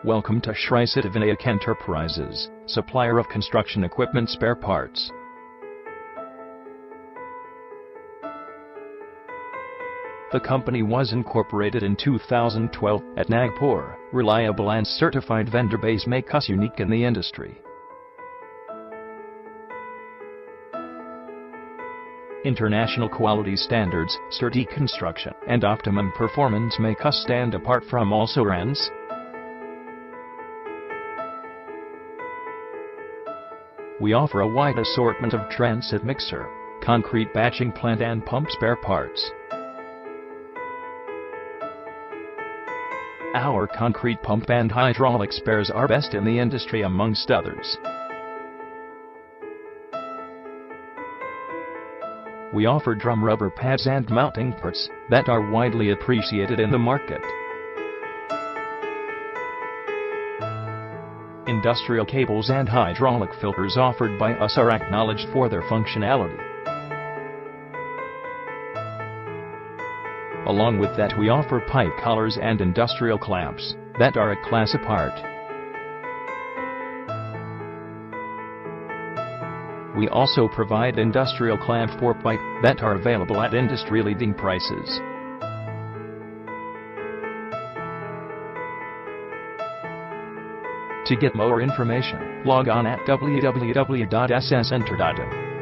Welcome to Shri Siddhivinayak Enterprises, supplier of construction equipment spare parts. The company was incorporated in 2012 at Nagpur. Reliable and certified vendor base make us unique in the industry. International quality standards, sturdy construction, and optimum performance make us stand apart from all brands. We offer a wide assortment of transit mixer, concrete batching plant and pump spare parts. Our concrete pump and hydraulic spares are best in the industry amongst others. We offer drum rubber pads and mounting parts that are widely appreciated in the market. Industrial cables and hydraulic filters offered by us are acknowledged for their functionality. Along with that, we offer pipe collars and industrial clamps that are a class apart. We also provide industrial clamp for pipe that are available at industry-leading prices. To get more information, log on at www.sscenter.in.